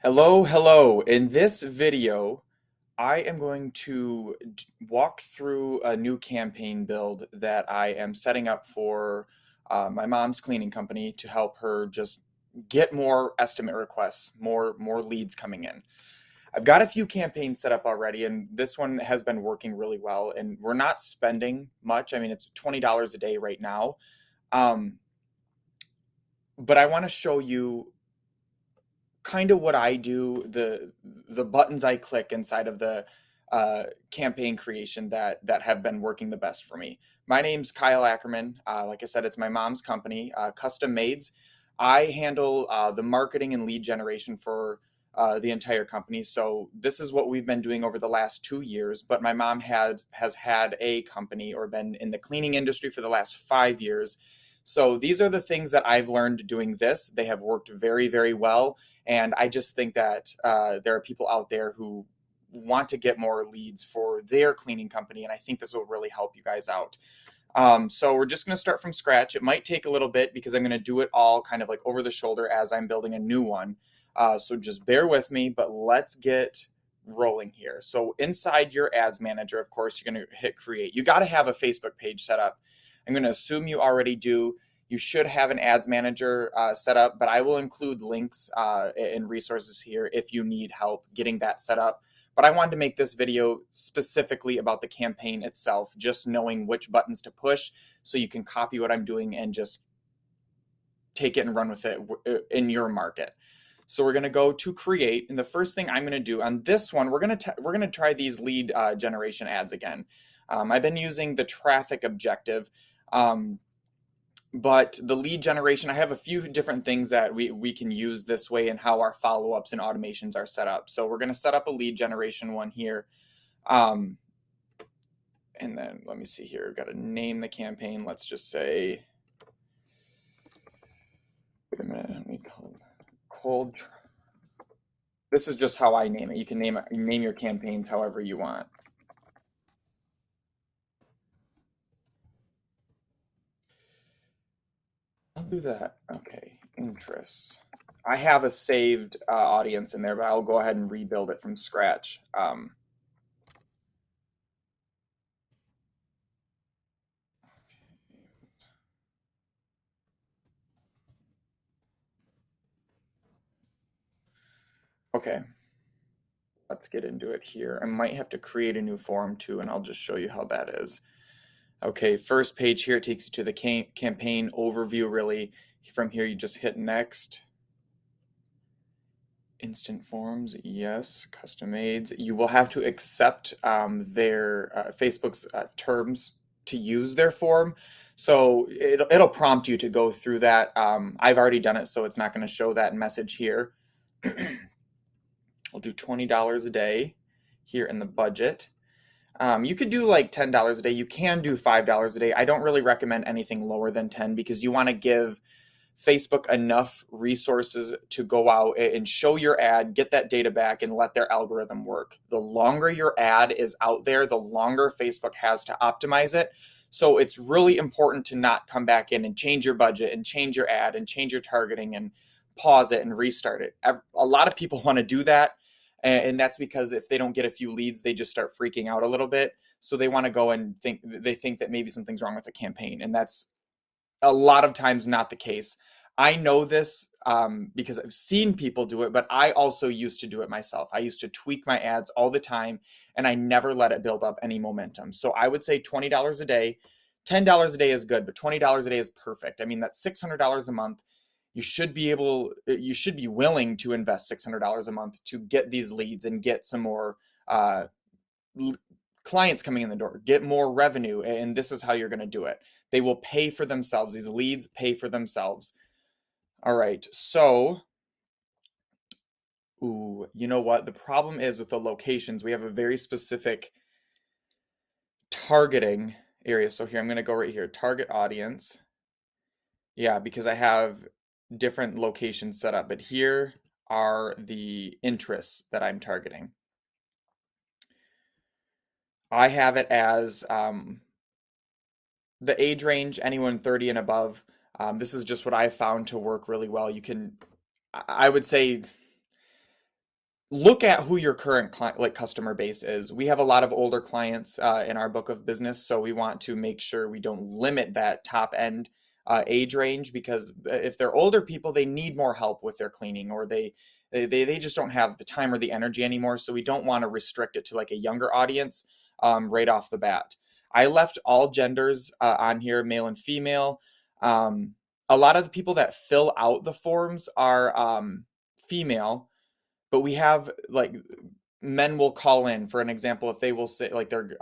Hello, hello. In this video, I am going to walk through a new campaign build that I am setting up for my mom's cleaning company to help her just get more estimate requests, more leads coming in. I've got a few campaigns set up already, and this one has been working really well. And we're not spending much. I mean, it's $20 a day right now. Um, but I want to show you kind of what I do, the buttons I click inside of the campaign creation that have been working the best for me. My name's Kyle Ackerman. Like I said, it's my mom's company, Custom Maids. I handle the marketing and lead generation for the entire company. So this is what we've been doing over the last 2 years. But my mom has had a company or been in the cleaning industry for the last 5 years. So these are the things that I've learned doing this. They have worked very, very well, and I just think that there are people out there who want to get more leads for their cleaning company, and I think this will really help you guys out. So we're just going to start from scratch. It might take a little bit because I'm going to do it all kind of like over the shoulder as I'm building a new one. So just bear with me, but let's get rolling here. So inside your ads manager, of course, you're going to hit create. You got to have a Facebook page set up. I'm going to assume you already do. You should have an ads manager set up, but I will include links and resources here if you need help getting that set up. But I wanted to make this video specifically about the campaign itself, just knowing which buttons to push so you can copy what I'm doing and just take it and run with it in your market. So we're going to go to create, and the first thing I'm going to do on this one, we're going to try these lead generation ads again. I've been using the traffic objective. But the lead generation, I have a few different things that we can use this way and how our follow-ups and automations are set up. So we're going to set up a lead generation one here. Um, and then let me see here. We've got to name the campaign. Let's just say, wait a minute, let me call it cold. This is just how I name it. You can name your campaigns however you want. I'll do that. Okay, interests. I have a saved audience in there, but I'll go ahead and rebuild it from scratch. Okay, let's get into it here. I might have to create a new form too, and I'll just show you how that is. Okay, first page here, it takes you to the campaign overview, really. From here, you just hit next. Instant forms, yes. Custom aids. You will have to accept their Facebook's terms to use their form. So it'll prompt you to go through that. I've already done it, so it's not going to show that message here. We'll do $20 a day here in the budget. You could do like $10 a day. You can do $5 a day. I don't really recommend anything lower than 10 because you want to give Facebook enough resources to go out and show your ad, get that data back, and let their algorithm work. The longer your ad is out there, the longer Facebook has to optimize it. So it's really important to not come back in and change your budget and change your ad and change your targeting and pause it and restart it. A lot of people want to do that. And that's because if they don't get a few leads, they just start freaking out a little bit. So they want to go and think that maybe something's wrong with the campaign. And that's a lot of times not the case. I know this because I've seen people do it, but I also used to do it myself. I used to tweak my ads all the time, and I never let it build up any momentum. So I would say $20 a day. $10 a day is good, but $20 a day is perfect. I mean, that's $600 a month. You should be willing to invest $600 a month to get these leads and get some more uh, clients coming in the door, get more revenue, and this is how you're going to do it. They will pay for themselves. These leads pay for themselves. All right, so, ooh, you know what? The problem is with the locations, we have a very specific targeting area. So here, I'm going to go right here, target audience. Yeah, because I have different locations set up, but here are the interests that I'm targeting. I have it as the age range, anyone 30 and above. This is just what I found to work really well. I would say look at who your current customer base is. We have a lot of older clients in our book of business, so we want to make sure we don't limit that top end age range, because if they're older people, they need more help with their cleaning, or they just don't have the time or the energy anymore. So we don't want to restrict it to like a younger audience right off the bat. I left all genders on here, male and female. Um, a lot of the people that fill out the forms are female, but we have like men will call in, for an example, if they will say like they're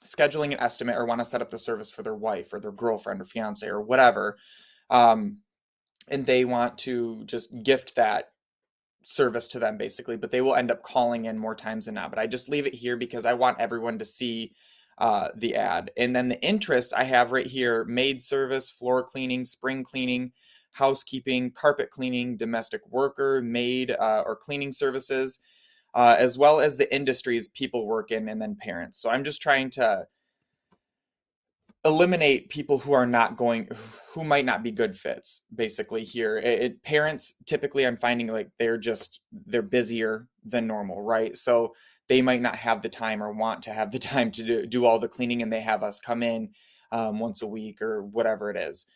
scheduling an estimate or want to set up the service for their wife or their girlfriend or fiance or whatever, um, and they want to just gift that service to them basically, but they will end up calling in more times than not. But I just leave it here because I want everyone to see the ad. And then the interests I have right here: maid service, floor cleaning, spring cleaning, housekeeping, carpet cleaning, domestic worker, maid or cleaning services, as well as the industries people work in, and then parents. So I'm just trying to eliminate people who are not going, who might not be good fits basically here. Parents typically, I'm finding like they're busier than normal, right? So they might not have the time or want to have the time to do all the cleaning, and they have us come in once a week or whatever it is.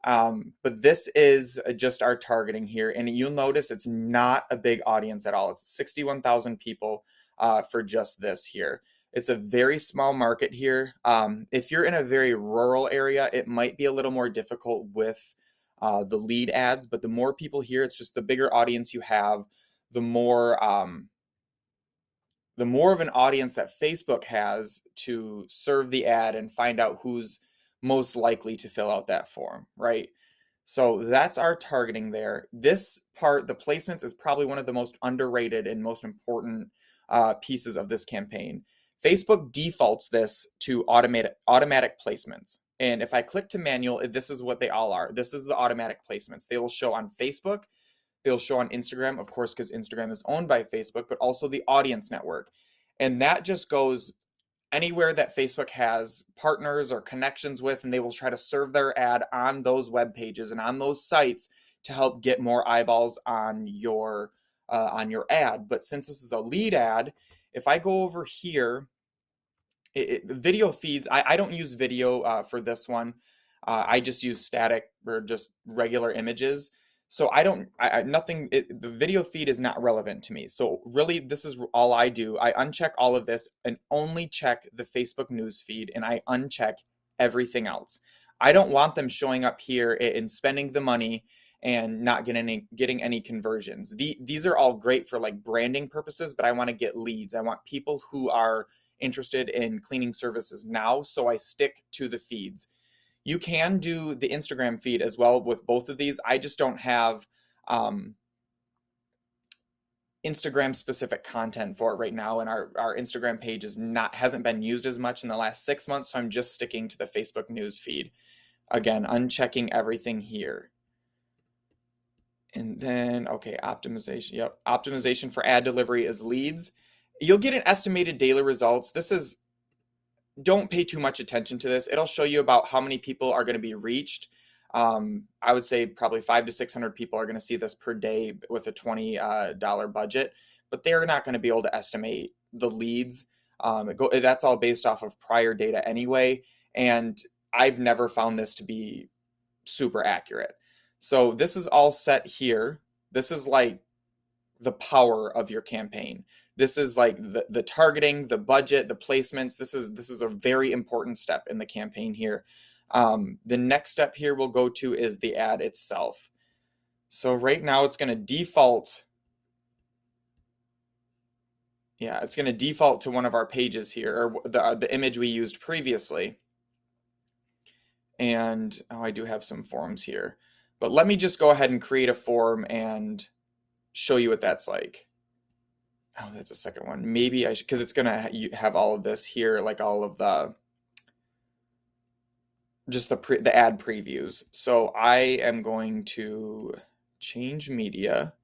But this is just our targeting here, and you'll notice it's not a big audience at all. It's 61,000 people for just this here. It's a very small market here. If you're in a very rural area, it might be a little more difficult with the lead ads, but the more people here, it's just the bigger audience you have, the more the more of an audience that Facebook has to serve the ad and find out who's most likely to fill out that form, right? So that's our targeting there. This part, the placements, is probably one of the most underrated and most important pieces of this campaign. Facebook defaults this to automatic placements. And if I click to manual, this is what they all are. This is the automatic placements. They will show on Facebook. They'll show on Instagram, of course, because Instagram is owned by Facebook, but also the audience network. And that just goes anywhere that Facebook has partners or connections with, and they will try to serve their ad on those web pages and on those sites to help get more eyeballs on your ad. But since this is a lead ad, if I go over here, video feeds, I don't use video for this one. I just use static or just regular images. So I don't, nothing, the video feed is not relevant to me. So really, this is all I do. I uncheck all of this and only check the Facebook news feed, and I uncheck everything else. I don't want them showing up here and spending the money and not getting any conversions. These are all great for like branding purposes, but I want to get leads. I want people who are interested in cleaning services now, so I stick to the feeds. You can do the Instagram feed as well with both of these. I just don't have Instagram specific content for it right now, and our Instagram page hasn't been used as much in the last 6 months, so I'm just sticking to the Facebook news feed. Again, unchecking everything here. And then, okay, optimization. Yep, optimization for ad delivery is leads. You'll get an estimated daily results. Don't pay too much attention to this. It'll show you about how many people are going to be reached. I would say probably 500 to 600 people are going to see this per day with a $20 budget, but they're not going to be able to estimate the leads. That's all based off of prior data anyway, and I've never found this to be super accurate. So this is all set here. This is like the power of your campaign. This is like the targeting, the budget, the placements. This is a very important step in the campaign here. The next step here we'll go to is the ad itself. So right now it's going to default. Yeah, it's going to default to one of our pages here, or the image we used previously. And oh, I do have some forms here. But let me just go ahead and create a form and show you what that's like. Oh, that's a second one. Maybe I should, because it's gonna have all of this here, like all of the just the ad previews. So I am going to change media,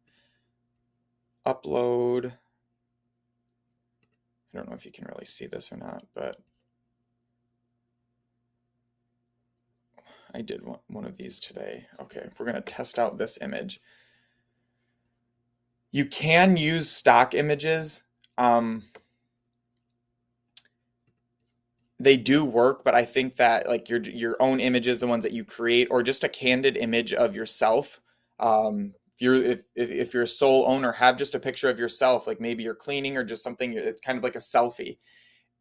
upload. I don't know if you can really see this or not, but I did one of these today. Okay, we're gonna test out this image. You can use stock images. Um, they do work, but I think that like your own images, the ones that you create, or just a candid image of yourself. If you're a sole owner, have just a picture of yourself, like maybe you're cleaning or just something. It's kind of like a selfie.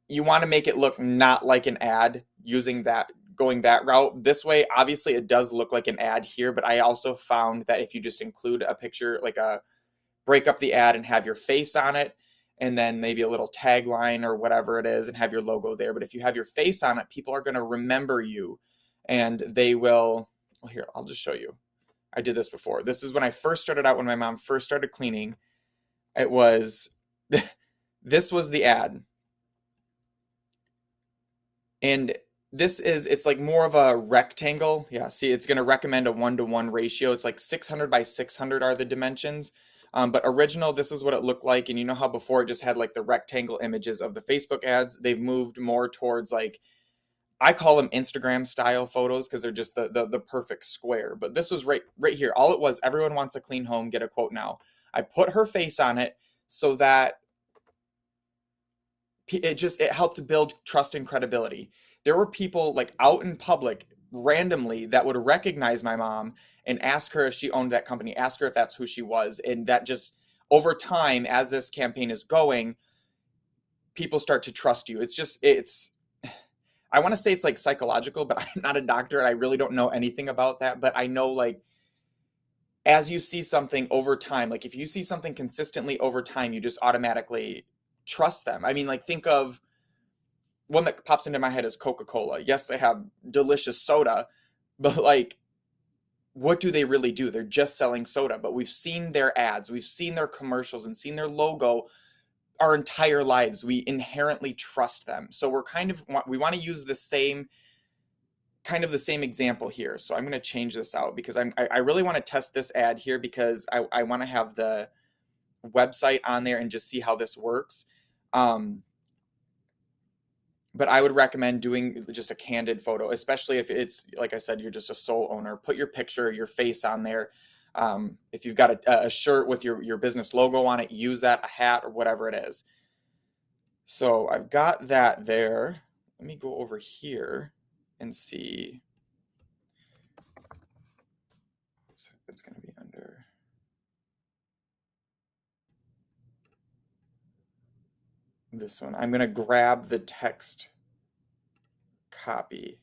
You want to make it look not like an ad using that going that route. This way, obviously, it does look like an ad here, but I also found that if you just include a picture, like a break up the ad and have your face on it, and then maybe a little tagline or whatever it is, and have your logo there. But if you have your face on it, people are going to remember you, and they will. Well, here, I'll just show you. I did this before. This is when I first started out, when my mom first started cleaning. It was, this was the ad. And it's like more of a rectangle. Yeah, see, it's going to recommend a 1-to-1 ratio. It's like 600 by 600 are the dimensions. But original, this is what it looked like. And you know how before it just had like the rectangle images of the Facebook ads? They've moved more towards like, I call them Instagram style photos because they're just the perfect square. But this was right here. All it was, everyone wants a clean home, get a quote now. I put her face on it so that it helped build trust and credibility. There were people like out in public randomly that would recognize my mom and ask her if she owned that company, ask her if that's who she was, and that just over time, as this campaign is going, people start to trust you. It's I want to say it's like psychological, but I'm not a doctor and I really don't know anything about that. But I know, like, as you see something over time, like if you see something consistently over time, you just automatically trust them. I mean, like, think of one that pops into my head is Coca-Cola. Yes, they have delicious soda, but like, what do they really do? They're just selling soda, but we've seen their ads, we've seen their commercials and seen their logo our entire lives. We inherently trust them. So we want to use the same example here. So I'm going to change this out because I really want to test this ad here because I want to have the website on there and just see how this works. But I would recommend doing just a candid photo, especially if it's, like I said, you're just a sole owner. Put your picture, your face on there. If you've got a shirt with your business logo on it, use that, a hat or whatever it is. So I've got that there. Let me go over here and see. It's going to be under this one. I'm going to grab the text copy.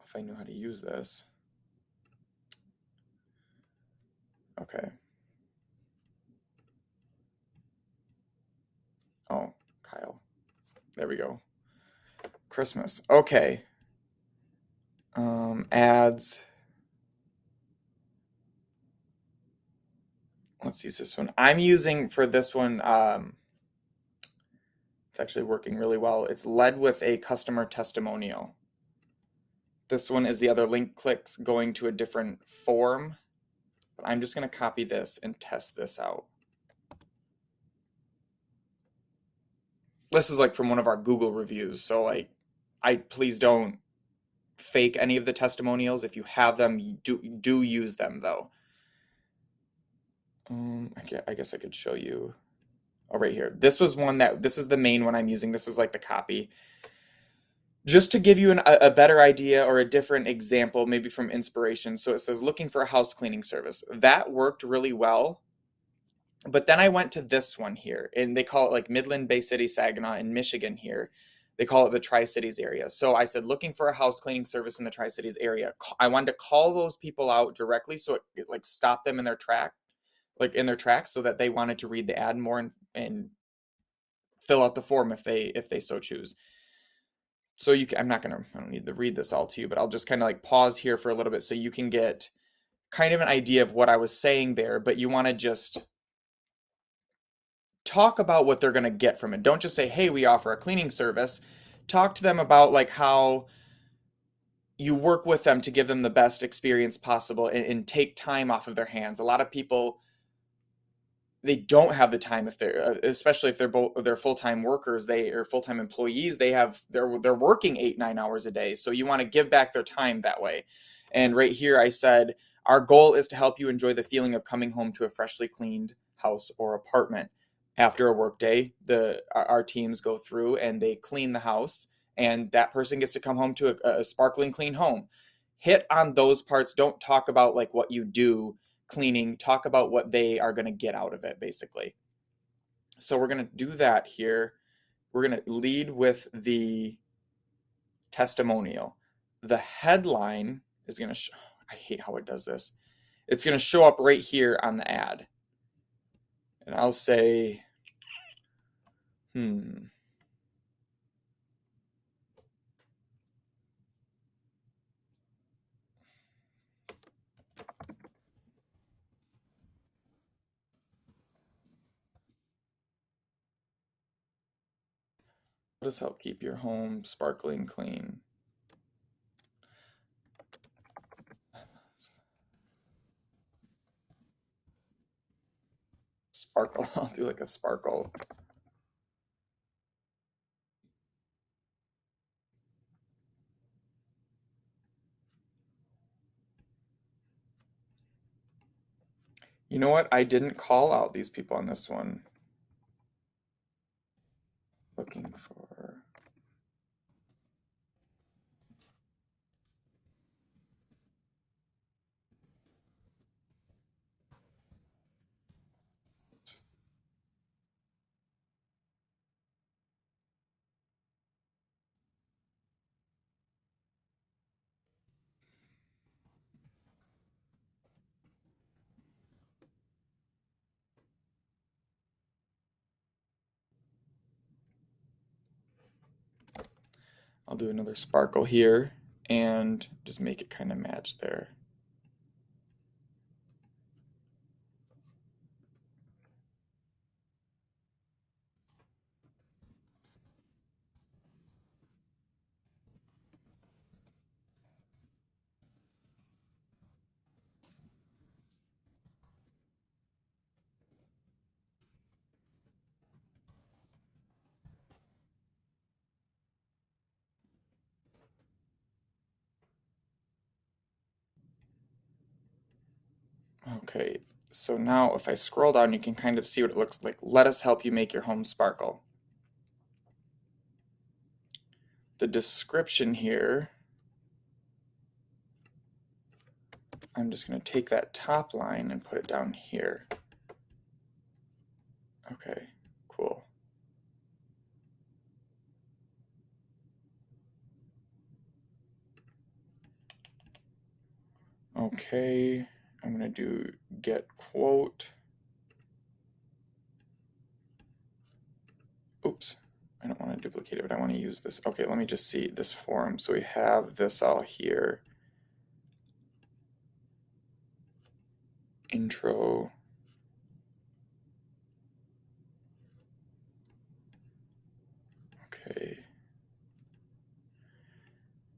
If I knew how to use this. Okay. Oh, Kyle. There we go. Christmas. Okay. Ads. Let's use this one. I'm using for this one, it's actually working really well. It's led with a customer testimonial. This one is the other link clicks going to a different form. But I'm just going to copy this and test this out. This is like from one of our Google reviews. So like, please don't fake any of the testimonials. If you have them, do use them though. I guess I could show you. Oh, right here. This is the main one I'm using. This is like the copy. Just to give you a better idea or a different example, maybe from inspiration. So it says looking for a house cleaning service. That worked really well. But then I went to this one here, and they call it like Midland, Bay City, Saginaw in Michigan here. They call it the Tri-Cities area. So I said looking for a house cleaning service in the Tri-Cities area. I wanted to call those people out directly so it like stopped them in their tracks so that they wanted to read the ad more and fill out the form if they so choose. So I don't need to read this all to you, but I'll just kind of like pause here for a little bit so you can get kind of an idea of what I was saying there, but you want to just talk about what they're going to get from it. Don't just say, hey, we offer a cleaning service. Talk to them about like how you work with them to give them the best experience possible and take time off of their hands. A lot of people, they don't have the time if especially if they're full-time workers, or full-time employees, they're working 8-9 hours a day. So you want to give back their time that way. And right here I said, Our goal is to help you enjoy the feeling of coming home to a freshly cleaned house or apartment. After a work day, our teams go through and they clean the house, and that person gets to come home to a sparkling clean home. Hit on those parts. Don't talk about like what you do cleaning. Talk about what they are going to get out of it, basically. So we're going to do that here. We're going to lead with the testimonial. The headline is going to I hate how it does this. It's going to show up right here on the ad. And I'll say, what does help keep your home sparkling clean? Sparkle. I'll do like a sparkle. You know what? I didn't call out these people on this one. Looking for. I'll do another sparkle here and just make it kind of match there. Okay, so now if I scroll down, you can kind of see what it looks like. Let us help you make your home sparkle. The description here, I'm just going to take that top line and put it down here. Okay, cool. Okay, I'm going to do get quote. Oops, I don't want to duplicate it, but I want to use this. Okay, let me just see this form. So we have this all here. Intro. Okay.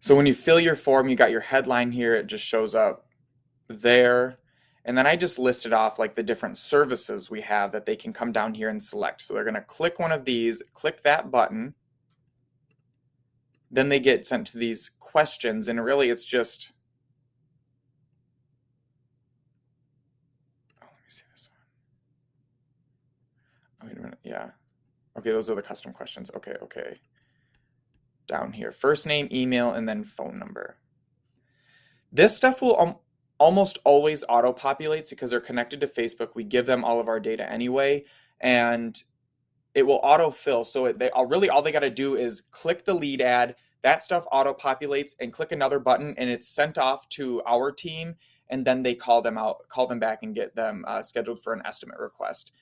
So when you fill your form, you got your headline here. It just shows up there. And then I just listed off like the different services we have that they can come down here and select. So they're going to click one of these, click that button. Then they get sent to these questions. And really it's just, oh, let me see this one. Oh, wait a minute. Yeah. Okay, those are the custom questions. Okay, okay. Down here, first name, email, and then phone number. This stuff will almost always auto-populates because they're connected to Facebook. We give them all of our data anyway, and it will autofill. So really all they got to do is click the lead ad. That stuff auto-populates and click another button, and it's sent off to our team, and then they call them back, and get them scheduled for an estimate request.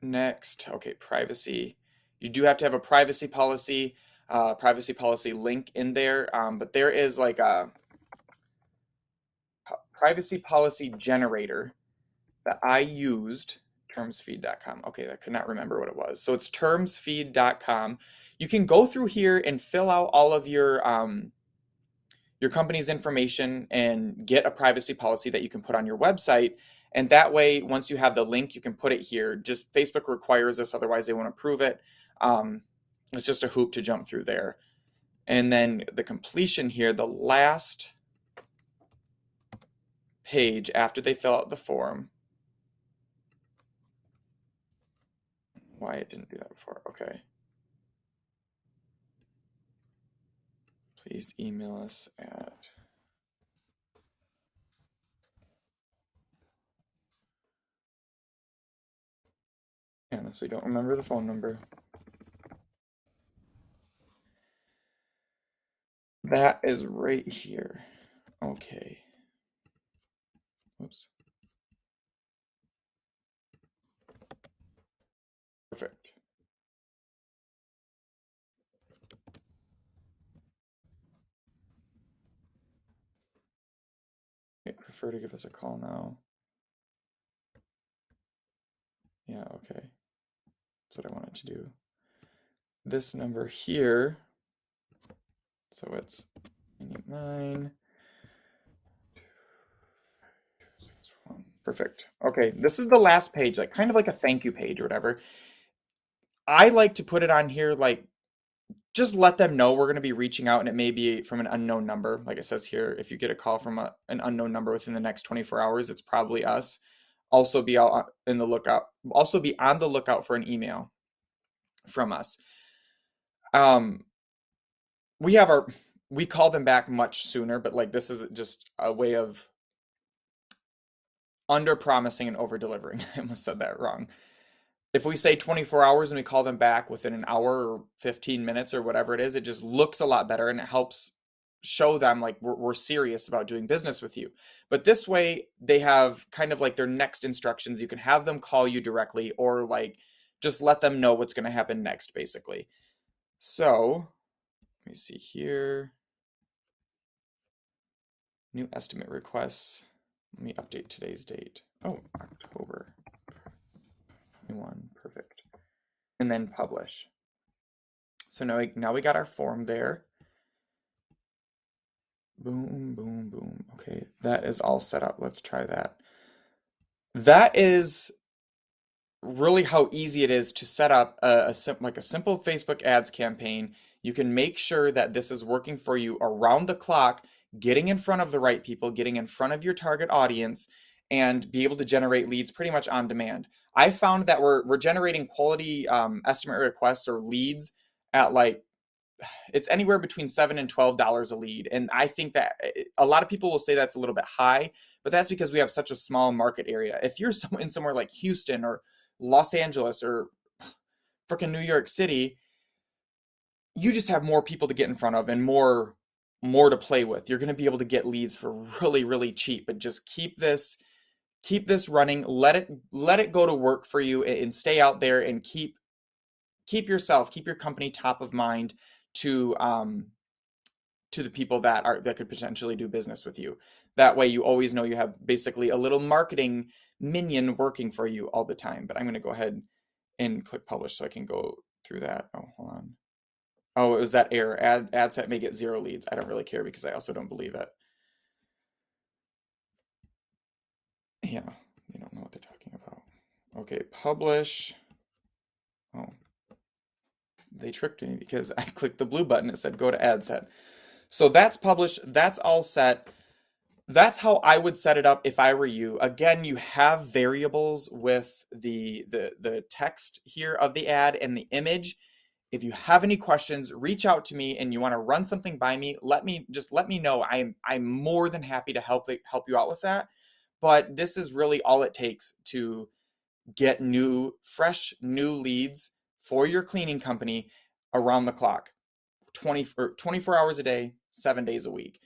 Next, okay, privacy. You do have to have a privacy policy link in there, but there is like a privacy policy generator that I used, termsfeed.com. Okay, I could not remember what it was. So it's termsfeed.com. You can go through here and fill out all of your company's information and get a privacy policy that you can put on your website. And that way, once you have the link, you can put it here. Just Facebook requires this, otherwise they won't approve it. It's just a hoop to jump through there. And then the completion here, the last page after they fill out the form. Why it didn't do that before? Okay. Please email us at. I honestly don't remember the phone number. That is right here. Okay. Oops. Perfect. Okay, prefer to give us a call now. Yeah, okay. That's what I wanted to do. This number here, so it's 99. Perfect. Okay, this is the last page, like kind of like a thank you page or whatever. I like to put it on here, like just let them know we're going to be reaching out, and it may be from an unknown number. Like it says here, if you get a call from an unknown number within the next 24 hours, it's probably us. Also be out in the lookout. Also be on the lookout for an email from us. Um, we have our we call them back much sooner, but like this is just a way of under promising and over delivering. I almost said that wrong. If we say 24 hours and we call them back within an hour or 15 minutes or whatever it is, it just looks a lot better and it helps show them like we're serious about doing business with you. But this way, they have kind of like their next instructions. You can have them call you directly or like just let them know what's going to happen next, basically. So let me see here. New estimate requests. Let me update today's date. Oh, October 21. Perfect. And then publish. So now we got our form there. Boom, boom, boom. Okay, that is all set up. Let's try that. That is really how easy it is to set up like a simple Facebook ads campaign. You can make sure that this is working for you around the clock, getting in front of the right people, getting in front of your target audience, and be able to generate leads pretty much on demand. I found that we're generating quality estimate requests or leads at like it's anywhere between $7 and $12 a lead. And I think that a lot of people will say that's a little bit high, but that's because we have such a small market area. If you're in somewhere like Houston or Los Angeles or freaking New York City, you just have more people to get in front of and more to play with. You're going to be able to get leads for really, really cheap, but just keep this running. Let it go to work for you and stay out there and keep your company top of mind to the people that could potentially do business with you. That way you always know you have basically a little marketing minion working for you all the time. But I'm going to go ahead and click publish so I can go through that. Oh, hold on. Oh, it was that error. Ad set may get 0 leads. I don't really care because I also don't believe it. Yeah, they don't know what they're talking about. Okay, publish. Oh, they tricked me because I clicked the blue button. It said go to ad set. So that's published. That's all set. That's how I would set it up if I were you. Again, you have variables with the text here of the ad and the image. If you have any questions, reach out to me and you want to run something by me, let me know. I'm more than happy to help you out with that. But this is really all it takes to get fresh new leads for your cleaning company around the clock. 24 hours a day, 7 days a week.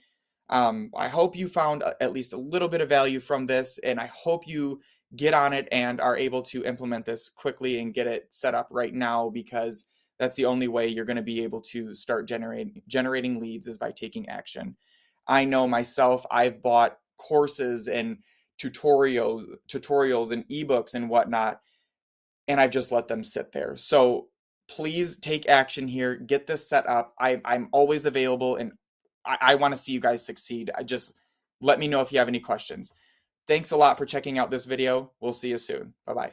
I hope you found at least a little bit of value from this, and I hope you get on it and are able to implement this quickly and get it set up right now, because that's the only way you're going to be able to start generating leads is by taking action. I know myself, I've bought courses and tutorials and ebooks and whatnot, and I've just let them sit there. So please take action here. Get this set up. I'm always available, and I want to see you guys succeed. I just let me know if you have any questions. Thanks a lot for checking out this video. We'll see you soon. Bye-bye.